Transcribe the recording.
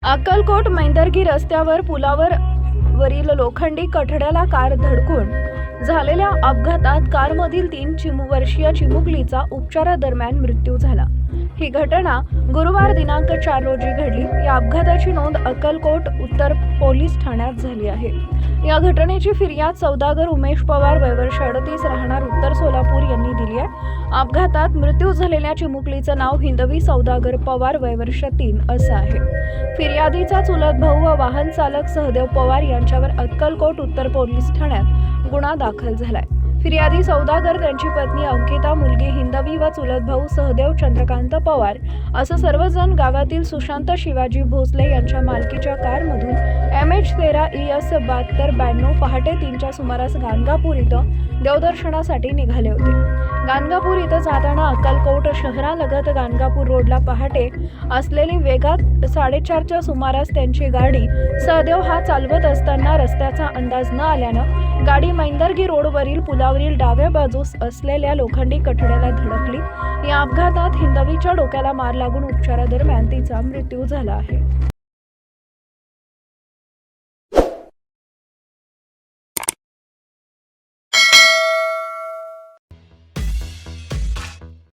अक्कलकोट मैंदर्गी रस्त्यावर पुलावर वरील लोखंडी कठड्याला कार धडकून झालेल्या अपघातात कारमधील 3 वर्षीय चिमुकलीचा उपचारादरम्यान मृत्यू झाला। ही घटना गुरुवार दिनांक 4 रोजी घडली। या अपघाताची नोंद अक्कलकोट उत्तर पोलीस ठाण्यात झाली आहे। या घटनेची फिर्याद सौदागर उमेश पवार वय वर्ष 38 राहणार उत्तर सोलापूर यांनी दिली आहे। अपघातात मृत्यू झालेल्या चिमुकलीचं नाव हिंदवी सौदागर पवार वय वर्ष 3 असं आहे। फिर्यादीचा चुलत भाऊ व वाहन चालक सहदेव पवार यांच्यावर अक्कलकोट उत्तर पोलीस ठाण्यात गुन्हा दाखल झालाय। फिर्यादी सौदागर, त्यांची पत्नी अंकिता, मुलगी हिंदवी व चुलत भाऊ सहदेव चंद्रकांत पवार असं सर्वजण गावातील सुशांत शिवाजी भोसले यांच्या मालकीच्या कारमधून MH13 ES 7292 पहाटे 3च्या सुमारास गाणगापूर इथं देवदर्शनासाठी निघाले होते। गाणगापूर इथं जाताना अक्कलकोट शहरालगत गाणगापूर रोडला पहाटे असलेली वेगात 4:30च्या सुमारास त्यांची गाडी सहदेव हा चालवत असताना रस्त्याचा अंदाज न आल्यानं गाडी मैंदर्गी रोडवरील पुलावरील डाव्या बाजूस असलेल्या लोखंडी कठड्याला धडकली। या अपघातात हिंदवीच्या डोक्याला मार लागून उपचारादरम्यान तिचा मृत्यू झाला आहे।